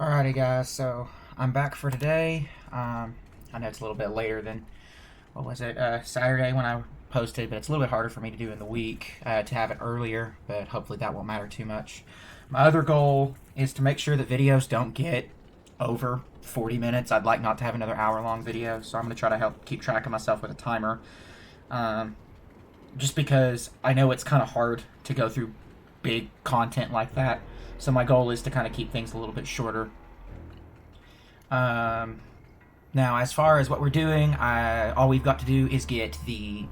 Alrighty guys, so I'm back for today. I know it's a little bit later than, what was it, Saturday when I posted, but it's a little bit harder for me to do in the week to have it earlier, but hopefully that won't matter too much. My other goal is to make sure that videos don't get over 40 minutes. I'd like not to have another hour-long video, so I'm going to try to help keep track of myself with a timer. Just because I know it's kind of hard to go through big content like that. So my goal is to kind of keep things a little bit shorter. Now, as far as what we're doing, all we've got to do is get the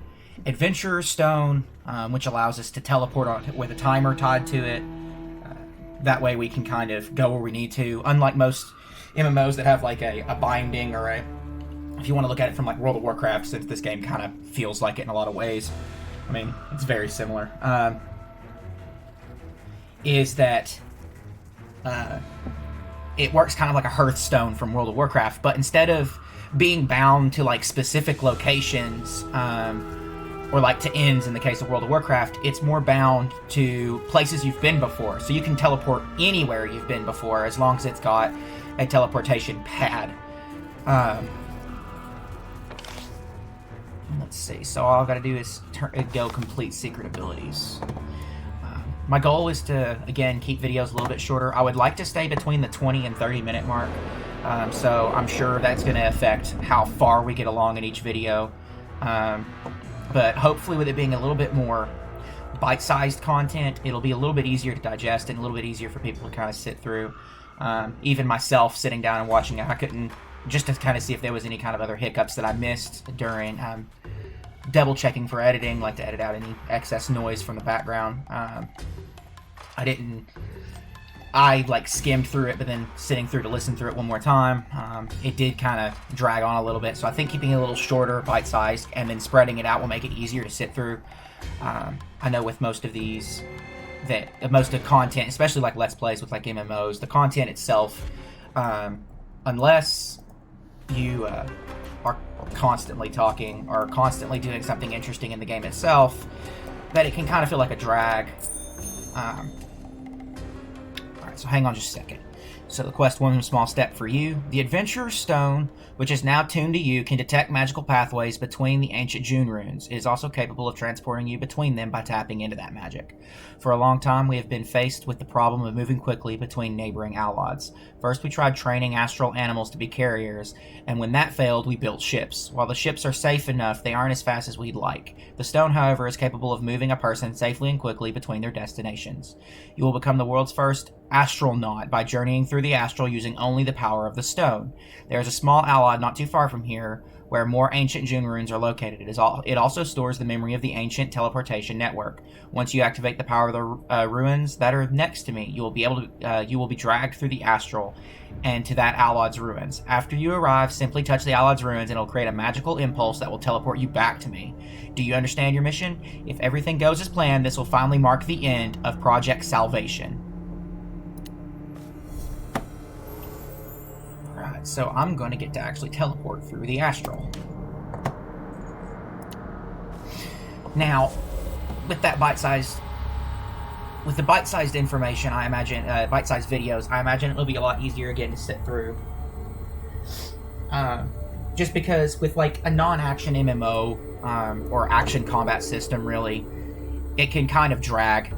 Adventurer Stone, which allows us to teleport on with a timer tied to it. That way we can kind of go where we need to. Unlike most MMOs that have like a binding or a... If you want to look at it from like World of Warcraft, since this game kind of feels like it in a lot of ways. I mean, it's very similar. Is that... it works kind of like a Hearthstone from World of Warcraft, but instead of being bound to like specific locations, or like to inns in the case of World of Warcraft, it's more bound to places you've been before. So you can teleport anywhere you've been before as long as it's got a teleportation pad. Let's see, so all I've got to do is go complete secret abilities. My goal is to, again, keep videos a little bit shorter. I would like to stay between the 20 and 30 minute mark, so I'm sure that's going to affect how far we get along in each video. But hopefully with it being a little bit more bite-sized content, it'll be a little bit easier to digest and a little bit easier for people to kind of sit through. Even myself sitting down and watching it, I couldn't, just to kind of see if there was any kind of other hiccups that I missed during double checking for editing, like to edit out any excess noise from the background. I like skimmed through it, but then sitting through to listen through it one more time, it did kind of drag on a little bit. So I think keeping it a little shorter, bite-sized, and then spreading it out will make it easier to sit through. I know with most of these, that most of content, especially like Let's Plays with like MMOs, the content itself, unless you are constantly talking or constantly doing something interesting in the game itself, that it can kind of feel like a drag. Alright, so hang on just a second. So the quest one small step for you. The Adventurer's Stone, which is now tuned to you, can detect magical pathways between the ancient June runes. It is also capable of transporting you between them by tapping into that magic. For a long time, we have been faced with the problem of moving quickly between neighboring Allods. First, we tried training astral animals to be carriers, and when that failed, we built ships. While the ships are safe enough, they aren't as fast as we'd like. The stone, however, is capable of moving a person safely and quickly between their destinations. You will become the world's first astronaut by journeying through the astral using only the power of the stone. There is a small Allod not too far from here where more ancient June runes are located. It also stores the memory of the ancient teleportation network. Once you activate the power of the ruins that are next to me, you will be dragged through the astral and to that Allod's ruins. After you arrive, simply touch the Allod's ruins and it'll create a magical impulse that will teleport you back to me. Do you understand your mission? If everything goes as planned, this will finally mark the end of Project Salvation. Alright, so I'm going to get to actually teleport through the astral. Now, with that bite-sized information, I imagine, bite-sized videos, I imagine it'll be a lot easier again to sit through. Just because with like a non-action MMO, or action combat system really, it can kind of drag,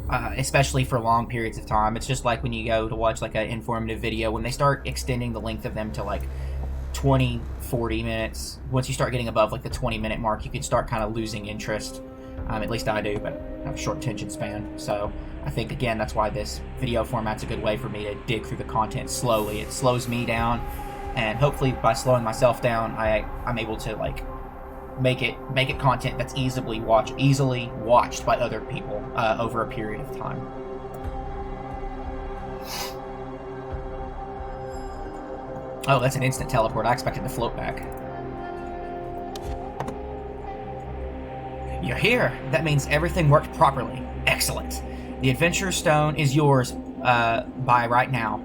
especially for long periods of time. It's just like when you go to watch like an informative video, when they start extending the length of them to like 20, 40 minutes, once you start getting above like the 20-minute mark, you can start kind of losing interest. At least I do, but I have a short attention span. So I think, again, that's why this video format's a good way for me to dig through the content slowly. It slows me down, and hopefully by slowing myself down, I'm able to like make it content that's easily watched by other people over a period of time. Oh, that's an instant teleport. I expected to float back. You're here. That means everything worked properly. Excellent. The Adventurer's Stone is yours by right now.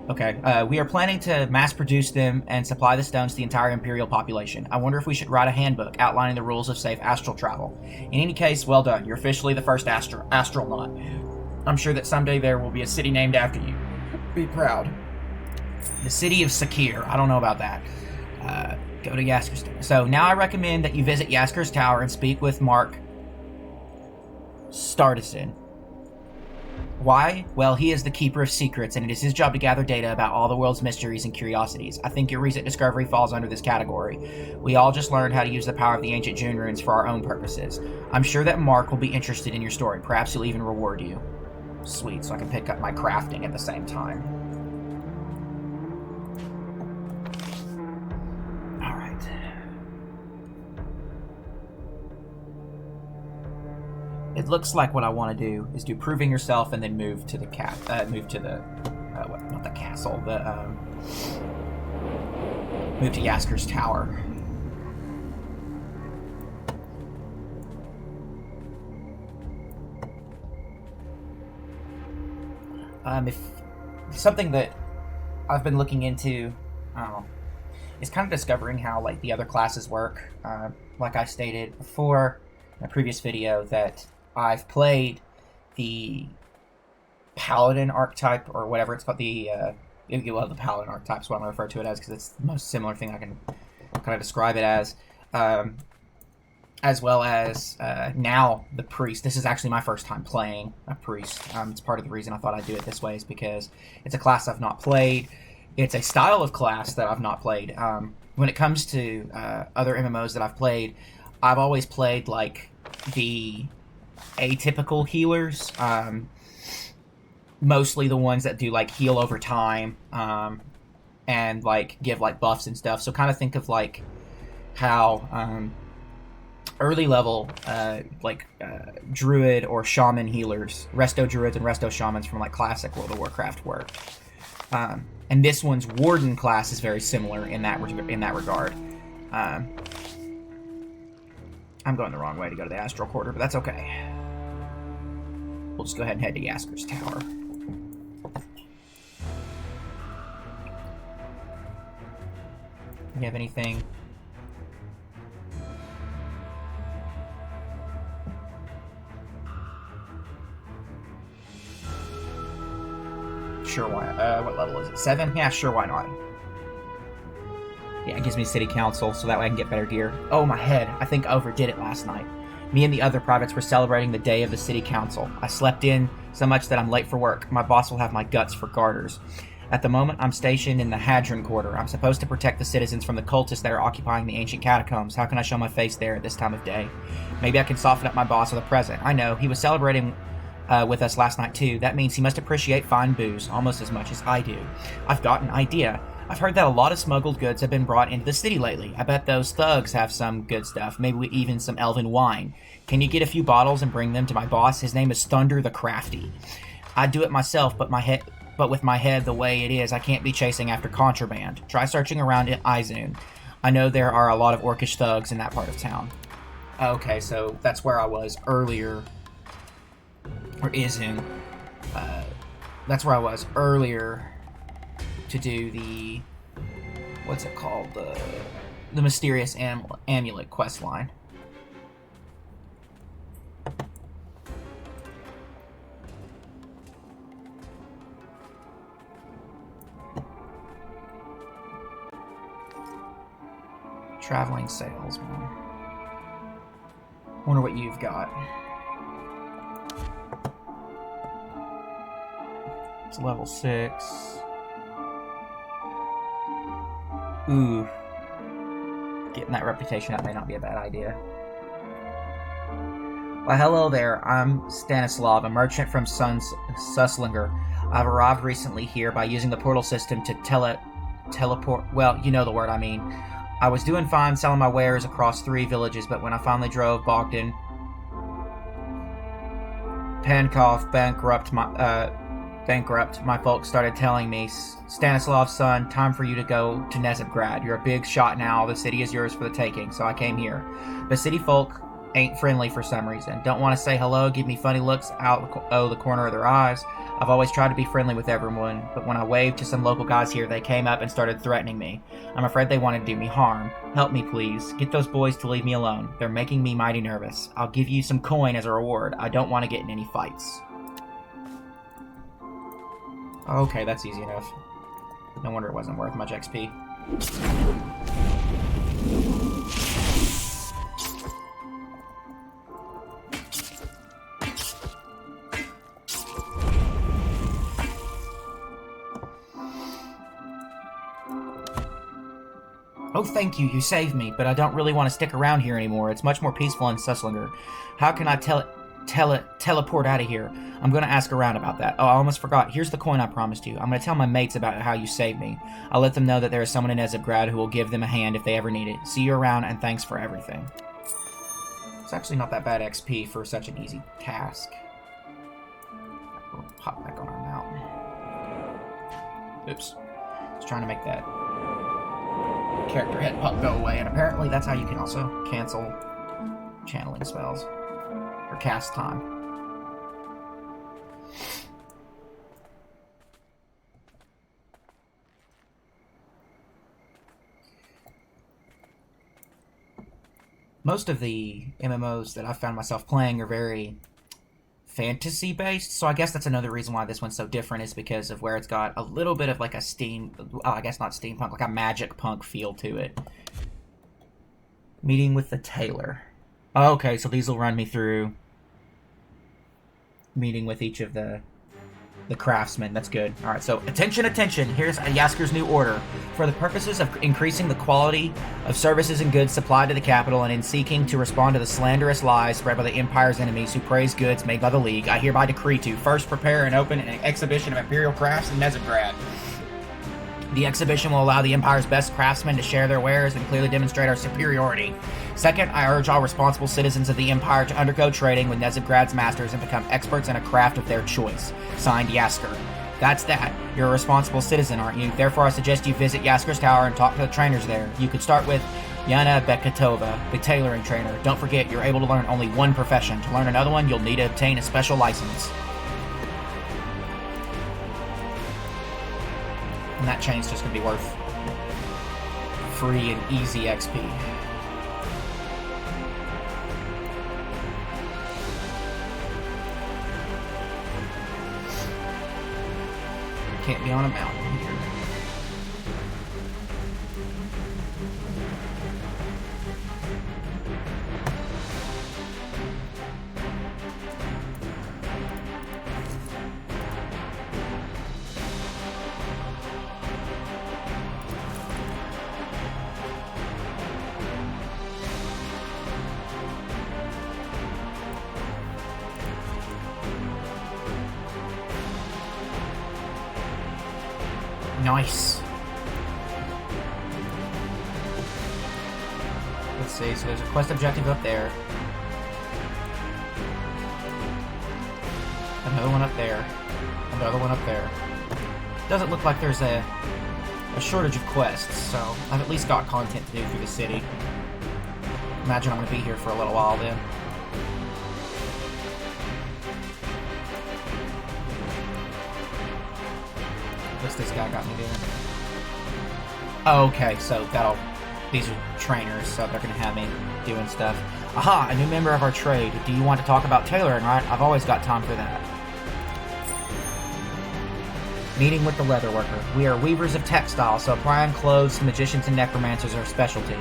Okay, we are planning to mass-produce them and supply the stones to the entire Imperial population. I wonder if we should write a handbook outlining the rules of safe astral travel. In any case, well done. You're officially the first astronaut. I'm sure that someday there will be a city named after you. Be proud. The city of Sakir. I don't know about that. Go to Yasker's Tower. So now I recommend that you visit Yasker's Tower and speak with Mark Stardison. Why? Well, he is the keeper of secrets, and it is his job to gather data about all the world's mysteries and curiosities. I think your recent discovery falls under this category. We all just learned how to use the power of the ancient June runes for our own purposes. I'm sure that Mark will be interested in your story. Perhaps he'll even reward you. Sweet, so I can pick up my crafting at the same time. Alright. It looks like what I want to do is do proving yourself and then move to the move to the not the castle, move to Yasker's Tower. If something that I've been looking into, is kind of discovering how like the other classes work. Like I stated before in a previous video, that I've played the Paladin archetype, or whatever it's called, the Paladin archetype is what I'm going to refer to it as, because it's the most similar thing I can kind of describe it as well as now the Priest. This is actually my first time playing a Priest. It's part of the reason I thought I'd do it this way, is because it's a class I've not played. It's a style of class that I've not played. When it comes to other MMOs that I've played, I've always played like the atypical healers, mostly the ones that do like heal over time, and like give like buffs and stuff. So kind of think of like how early level druid or shaman healers, resto druids and resto shamans from like classic World of Warcraft work. And this one's warden class is very similar in that regard. I'm going the wrong way to go to the Astral Quarter, but that's okay. We'll just go ahead and head to Yasker's Tower. You have anything? Sure, why? What level is it? 7? Yeah, sure, why not? Yeah, it gives me city council, so that way I can get better gear. Oh, my head. I think I overdid it last night. Me and the other privates were celebrating the day of the city council. I slept in so much that I'm late for work. My boss will have my guts for garters. At the moment, I'm stationed in the Hadron Quarter. I'm supposed to protect the citizens from the cultists that are occupying the ancient catacombs. How can I show my face there at this time of day? Maybe I can soften up my boss with a present. I know, he was celebrating with us last night too. That means he must appreciate fine booze almost as much as I do. I've got an idea. I've heard that a lot of smuggled goods have been brought into the city lately. I bet those thugs have some good stuff, maybe even some elven wine. Can you get a few bottles and bring them to my boss? His name is Thunder the Crafty. I'd do it myself, but with my head the way it is, I can't be chasing after contraband. Try searching around at Izun. I know there are a lot of orcish thugs in that part of town. Okay, so that's where I was earlier. Or Izun. That's where I was earlier to do the... what's it called? The Mysterious Amulet questline. Traveling salesman. Wonder what you've got. It's level 6. Ooh. Getting that reputation up may not be a bad idea. Well, hello there. I'm Stanislav, a merchant from Suslinger. I've arrived recently here by using the portal system to teleport... well, you know the word I mean. I was doing fine selling my wares across 3 villages, but when I finally drove Bogdan, Pankov bankrupt, my folks started telling me, Stanislav, son, time for you to go to Nezibgrad. You're a big shot now. The city is yours for the taking, so I came here. But city folk ain't friendly for some reason. Don't want to say hello, give me funny looks out the corner of their eyes. I've always tried to be friendly with everyone, but when I waved to some local guys here, they came up and started threatening me. I'm afraid they want to do me harm. Help me, please. Get those boys to leave me alone. They're making me mighty nervous. I'll give you some coin as a reward. I don't want to get in any fights. Okay, that's easy enough. No wonder it wasn't worth much XP. Oh, thank you, you saved me, but I don't really want to stick around here anymore. It's much more peaceful in Susslinger. How can I teleport out of here? I'm going to ask around about that. Oh, I almost forgot. Here's the coin I promised you. I'm going to tell my mates about how you saved me. I'll let them know that there is someone in Nezabgrad who will give them a hand if they ever need it. See you around, and thanks for everything. It's actually not that bad XP for such an easy task. We'll hop back on our mountain. Oops. I was trying to make that character head pop go away, and apparently that's how you can also cancel channeling spells or cast time. Most of the MMOs that I've found myself playing are very fantasy based, so I guess that's another reason why this one's so different, is because of where it's got a little bit of like a I guess not steampunk, like a magic punk feel to it. Meeting with the tailor. Okay, so these will run me through meeting with each of the craftsmen. That's good. Alright, so attention, attention! Here's Yasker's new order. For the purposes of increasing the quality of services and goods supplied to the capital, and in seeking to respond to the slanderous lies spread by the Empire's enemies who praise goods made by the League, I hereby decree to first prepare and open an exhibition of Imperial crafts in Nezabgrad. The exhibition will allow the Empire's best craftsmen to share their wares and clearly demonstrate our superiority. Second, I urge all responsible citizens of the Empire to undergo training with Nezabgrad's masters and become experts in a craft of their choice. Signed, Yasker. That's that. You're a responsible citizen, aren't you? Therefore, I suggest you visit Yasker's tower and talk to the trainers there. You could start with Yana Bekatova, the tailoring trainer. Don't forget, you're able to learn only one profession. To learn another one, you'll need to obtain a special license. And that chain's just going to be worth free and easy XP. Can't be on a mountain here. Nice. Let's see, so there's a quest objective up there. Another one up there. Another one up there. Doesn't look like there's a shortage of quests, so I've at least got content to do through the city. Imagine I'm going to be here for a little while then. What's this guy got me doing? Okay, so these are trainers, so they're gonna have me doing stuff. Aha, a new member of our trade. Do you want to talk about tailoring, right? I've always got time for that. Meeting with the leatherworker. We are weavers of textile, so applying clothes to magicians and necromancers are our specialty.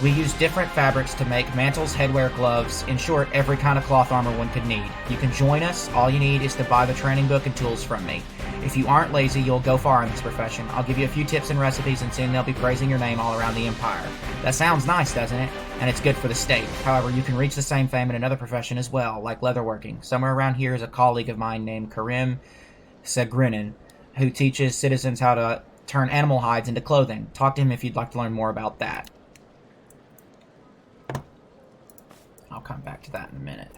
We use different fabrics to make mantles, headwear, gloves, in short, every kind of cloth armor one could need. You can join us. All you need is to buy the training book and tools from me. If you aren't lazy, you'll go far in this profession. I'll give you a few tips and recipes, and soon they'll be praising your name all around the Empire. That sounds nice, doesn't it? And it's good for the state. However, you can reach the same fame in another profession as well, like leatherworking. Somewhere around here is a colleague of mine named Karim Segrinin, who teaches citizens how to turn animal hides into clothing. Talk to him if you'd like to learn more about that. I'll come back to that in a minute.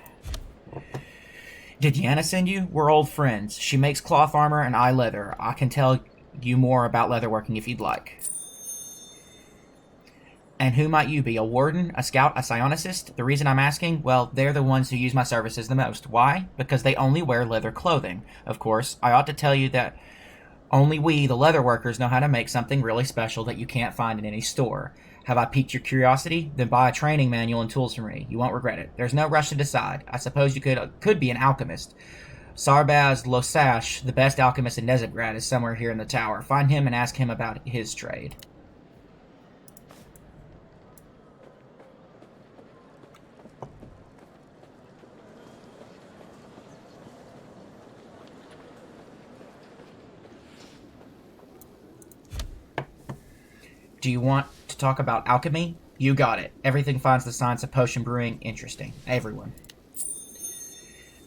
Did Yana send you? We're old friends. She makes cloth armor and I leather. I can tell you more about leatherworking if you'd like. And who might you be? A warden? A scout? A psionicist? The reason I'm asking? Well, they're the ones who use my services the most. Why? Because they only wear leather clothing. Of course, I ought to tell you that only we, the leather workers, know how to make something really special that you can't find in any store. Have I piqued your curiosity? Then buy a training manual and tools from me. You won't regret it. There's no rush to decide. I suppose you could be an alchemist. Sarbaz Losash, the best alchemist in Nezabgrad, is somewhere here in the tower. Find him and ask him about his trade. Do you want to talk about alchemy? You got it. Everything finds the science of potion brewing interesting. Everyone.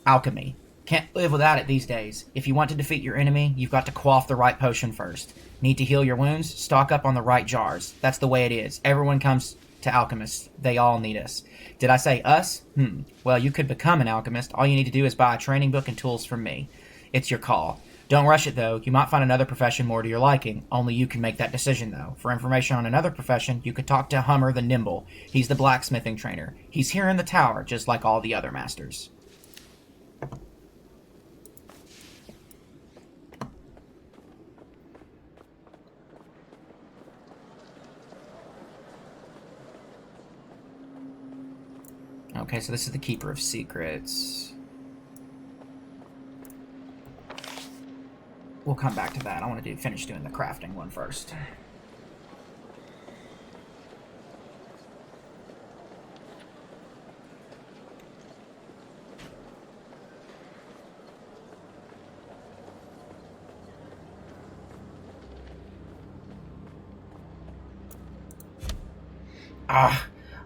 Alchemy. Can't live without it these days. If you want to defeat your enemy, you've got to quaff the right potion first. Need to heal your wounds? Stock up on the right jars. That's the way it is. Everyone comes to alchemists. They all need us. Did I say us? Well, you could become an alchemist. All you need to do is buy a training book and tools from me. It's your call. Don't rush it, though. You might find another profession more to your liking. Only you can make that decision, though. For information on another profession, you could talk to Hummer the Nimble. He's the blacksmithing trainer. He's here in the tower, just like all the other masters. Okay, so this is the Keeper of Secrets. We'll come back to that. I want to finish doing the crafting one first.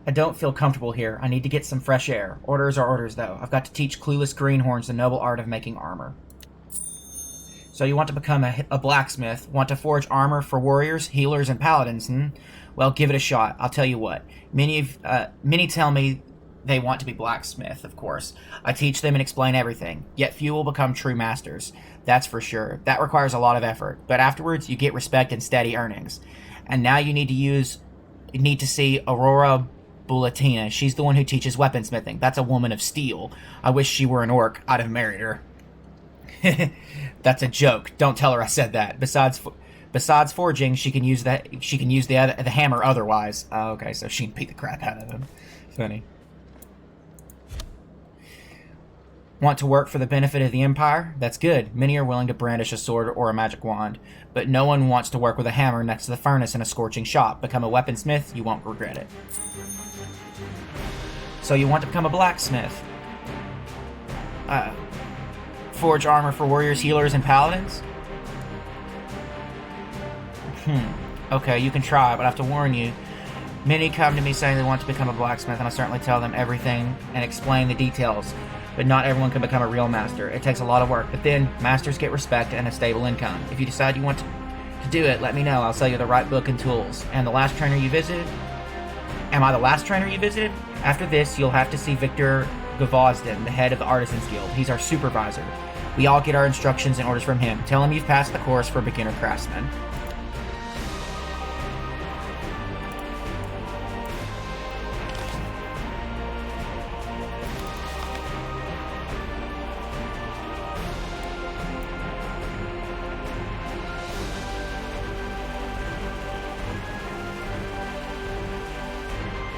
I don't feel comfortable here. I need to get some fresh air. Orders are orders, though. I've got to teach clueless greenhorns the noble art of making armor. So you want to become a blacksmith, want to forge armor for warriors, healers, and paladins, Well, give it a shot. I'll tell you what. Many tell me they want to be blacksmith, of course. I teach them and explain everything. Yet few will become true masters. That's for sure. That requires a lot of effort. But afterwards, you get respect and steady earnings. And now you need to see Aurora Bulatina. She's the one who teaches weaponsmithing. That's a woman of steel. I wish she were an orc. I'd have married her. That's a joke. Don't tell her I said that. Besides forging, she can use the hammer otherwise. Oh, okay, so she can beat the crap out of him. Funny. Want to work for the benefit of the Empire? That's good. Many are willing to brandish a sword or a magic wand, but no one wants to work with a hammer next to the furnace in a scorching shop. Become a weaponsmith, you won't regret it. So you want to become a blacksmith. Forge armor for warriors, healers, and paladins? Okay, you can try, but I have to warn you. Many come to me saying they want to become a blacksmith, and I certainly tell them everything and explain the details. But not everyone can become a real master. It takes a lot of work, but then masters get respect and a stable income. If you decide you want to do it, let me know. I'll sell you the right book and tools. And the last trainer you visited? Am I the last trainer you visited? After this, you'll have to see Victor Gavozden, the head of the Artisans Guild. He's our supervisor. We all get our instructions and orders from him. Tell him you've passed the course for beginner craftsmen.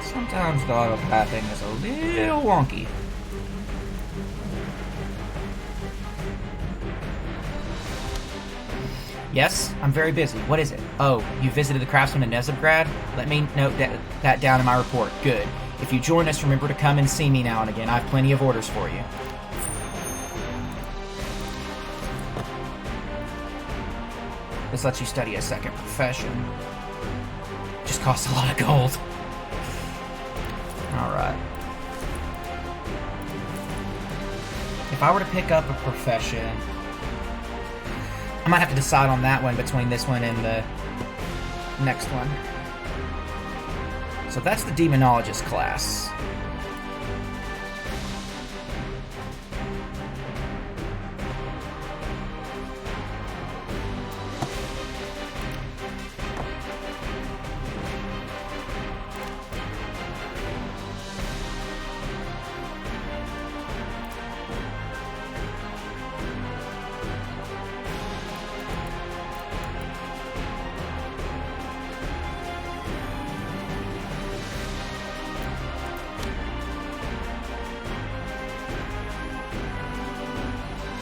Sometimes the auto-pathing is a little wonky. Yes, I'm very busy. What is it? Oh, you visited the craftsman in Nezabgrad? Let me note that down in my report. Good. If you join us, remember to come and see me now and again. I have plenty of orders for you. This lets you study a second profession. Just costs a lot of gold. Alright. If I were to pick up a profession, I might have to decide on that one between this one and the next one. So that's the Demonologist class.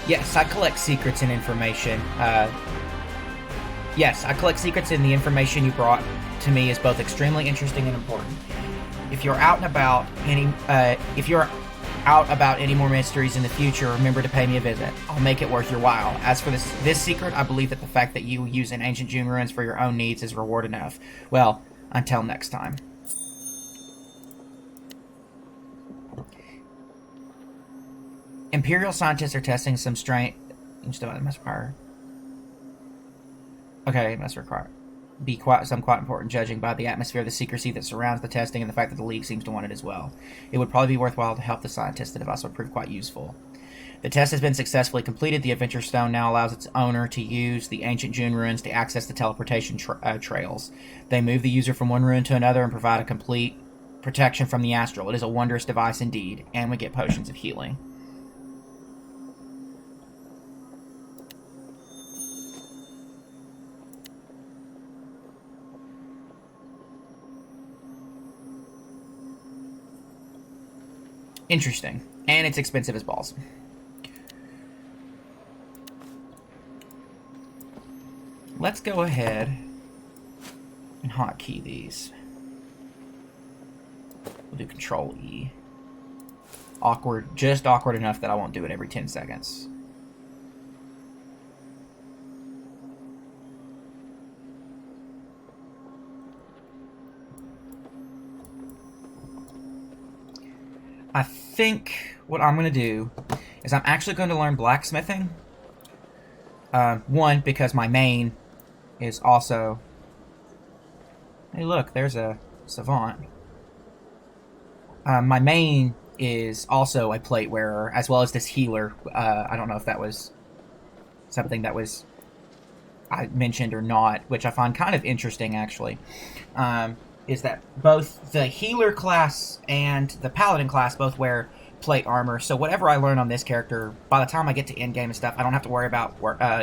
Yes, I collect secrets and information. Yes, I collect secrets, and the information you brought to me is both extremely interesting and important. If you're out about any more mysteries in the future, remember to pay me a visit. I'll make it worth your while. As for this secret, I believe that the fact that you use an ancient June ruins for your own needs is reward enough. Well, until next time. Imperial scientists are testing some strain. Must require. Okay, it must require. Be quite important, judging by the atmosphere, the secrecy that surrounds the testing, and the fact that the League seems to want it as well. It would probably be worthwhile to help the scientists. The device would prove quite useful. The test has been successfully completed. The Adventure Stone now allows its owner to use the ancient June ruins to access the teleportation trails. They move the user from one ruin to another and provide a complete protection from the astral. It is a wondrous device indeed, and we get potions of healing. Interesting. And it's expensive as balls. Let's go ahead and hotkey these. We'll do Control E. Awkward, just awkward enough that I won't do it every 10 seconds. I think what I'm going to do is I'm actually going to learn blacksmithing. One, because my main is also... Hey, look, there's a savant. My main is also a plate wearer, as well as this healer. I don't know if that was something that was I mentioned or not, which I find kind of interesting, actually. Is that both the healer class and the paladin class both wear plate armor. So whatever I learn on this character, by the time I get to endgame and stuff, I don't have to worry about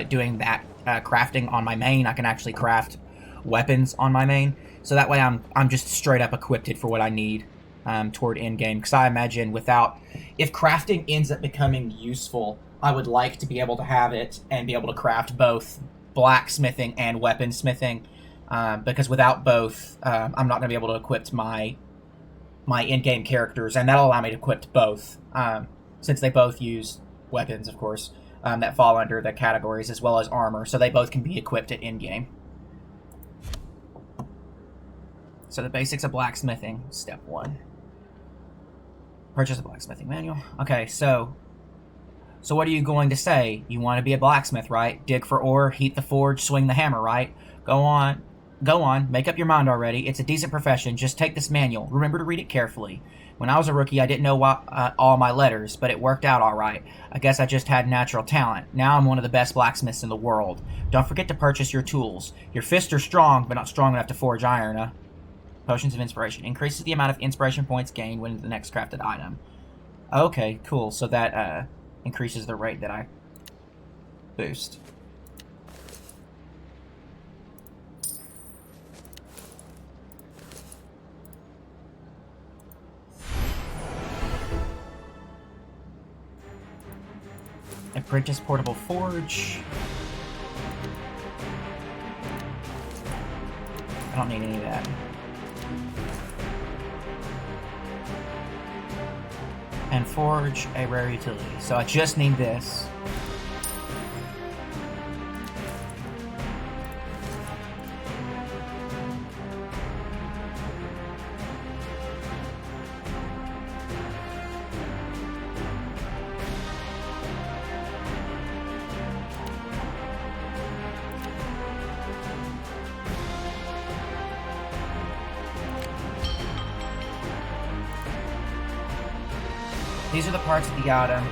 doing that crafting on my main. I can actually craft weapons on my main. So that way I'm just straight up equipped for what I need toward endgame. Because I imagine if crafting ends up becoming useful, I would like to be able to have it and be able to craft both blacksmithing and weaponsmithing. Because without both, I'm not going to be able to equip my in-game characters, and that'll allow me to equip both, since they both use weapons, of course, that fall under the categories, as well as armor, so they both can be equipped at in-game. So the basics of blacksmithing, step 1. Purchase a blacksmithing manual. Okay, so what are you going to say? You want to be a blacksmith, right? Dig for ore, heat the forge, swing the hammer, right? Go on, make up your mind already. It's a decent profession. Just take this manual. Remember to read it carefully. When I was a rookie, I didn't know all my letters, but it worked out all right. I guess I just had natural talent. Now I'm one of the best blacksmiths in the world. Don't forget to purchase your tools. Your fists are strong, but not strong enough to forge iron. Potions of inspiration. Increases the amount of inspiration points gained when the next crafted item. Okay, cool. So that increases the rate that I boost. Apprentice portable forge. I don't need any of that. And forge a rare utility. So I just need this. These are the parts of the item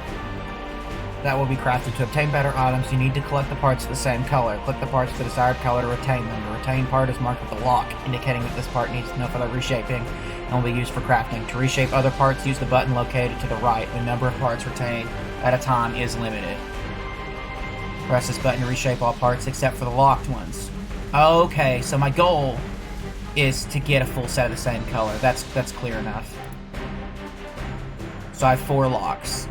that will be crafted. To obtain better items, you need to collect the parts of the same color. Click the parts of the desired color to retain them. The retained part is marked with a lock, indicating that this part needs no further reshaping and will be used for crafting. To reshape other parts, use the button located to the right. The number of parts retained at a time is limited. Press this button to reshape all parts except for the locked ones. Okay, so my goal is to get a full set of the same color. That's clear enough. So I have 4 locks.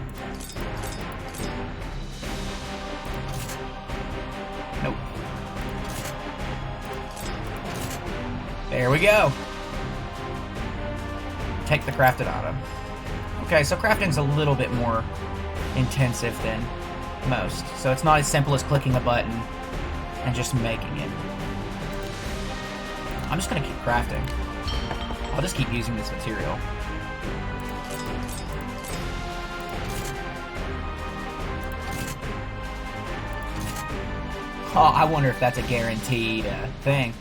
There we go. Take the crafted item. Okay, so crafting's a little bit more intensive than most. So it's not as simple as clicking a button and just making it. I'm just gonna keep crafting. I'll just keep using this material. Oh, I wonder if that's a guaranteed thing.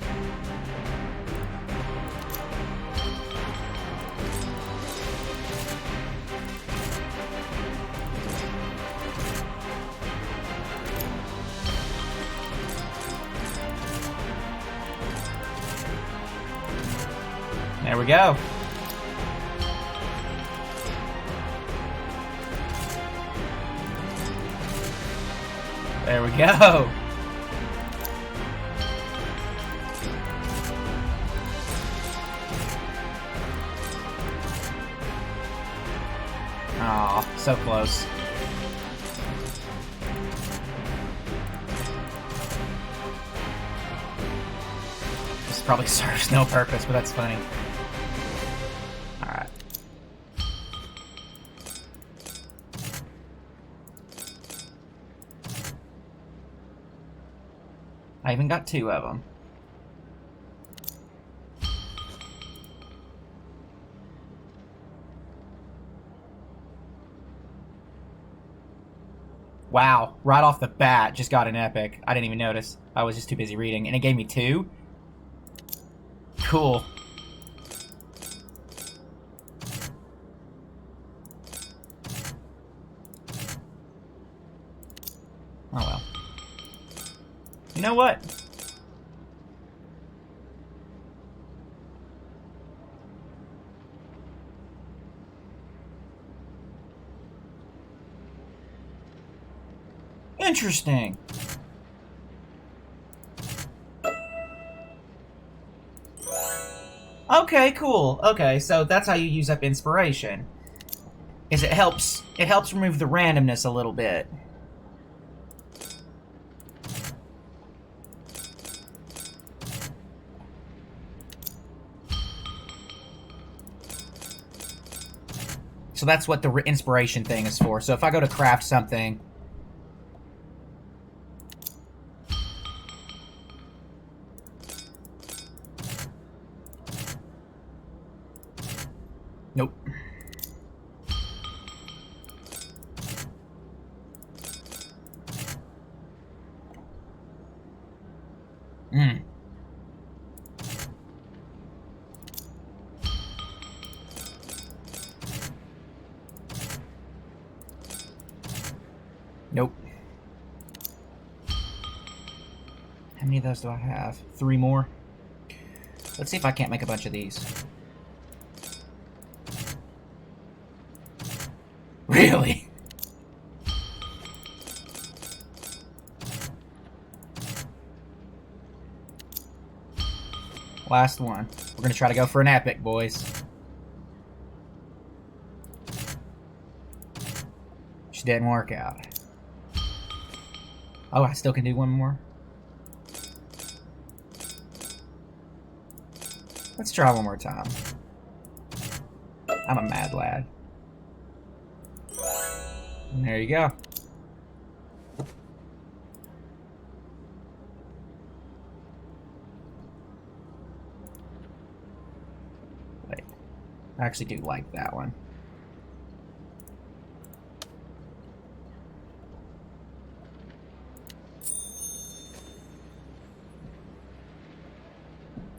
There we go. There we go. Aw, so close. This probably serves no purpose, but that's funny. Alright. I even got 2 of them. Wow, right off the bat, just got an epic. I didn't even notice. I was just too busy reading, and it gave me 2? Cool. Oh well. You know what? Interesting. Okay, cool. Okay, so that's how you use up inspiration. Is it helps remove the randomness a little bit. So that's what the inspiration thing is for. So if I go to craft something, nope. Nope. How many of those do I have? 3 more? Let's see if I can't make a bunch of these. Really? Last one. We're gonna try to go for an epic, boys. Which didn't work out. Oh, I still can do one more? Let's try one more time. I'm a mad lad. And there you go. Wait. I actually do like that one.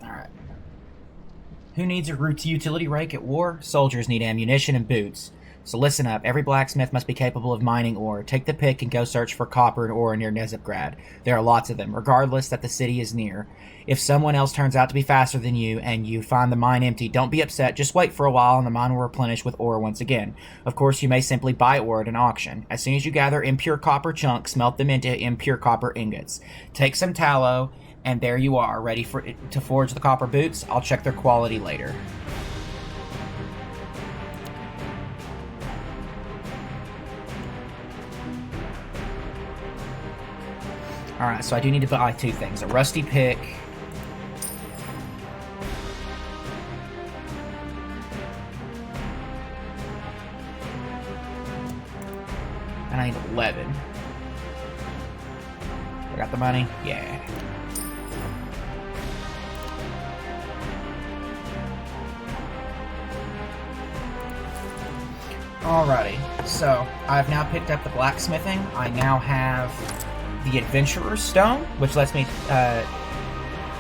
Alright. Who needs a utility rake at war? Soldiers need ammunition and boots. So listen up, every blacksmith must be capable of mining ore. Take the pick and go search for copper and ore near Nezipgrad. There are lots of them, regardless that the city is near. If someone else turns out to be faster than you and you find the mine empty, don't be upset, just wait for a while and the mine will replenish with ore once again. Of course, you may simply buy ore at an auction. As soon as you gather impure copper chunks, smelt them into impure copper ingots. Take some tallow, and there you are, ready to forge the copper boots. I'll check their quality later. Alright, so I do need to buy 2 things. A rusty pick 11. I got the money? Yeah. Alrighty, so I've now picked up the blacksmithing. I now have the Adventurer's Stone, which lets me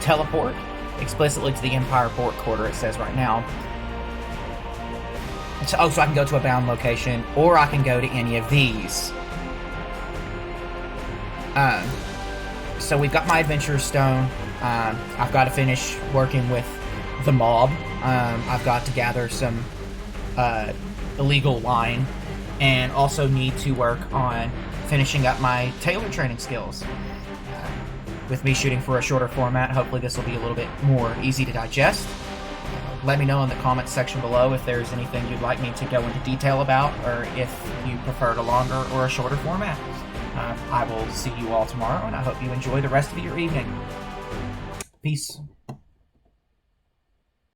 teleport explicitly to the Empire Port Quarter, it says right now. So I can go to a bound location, or I can go to any of these. So we've got my Adventurer's Stone. I've got to finish working with the mob. I've got to gather some illegal wine, and also need to work on finishing up my tailor training skills. With me shooting for a shorter format, hopefully this will be a little bit more easy to digest. Let me know in the comments section below if there's anything you'd like me to go into detail about, or if you preferred a longer or a shorter format. I will see you all tomorrow, and I hope you enjoy the rest of your evening. Peace.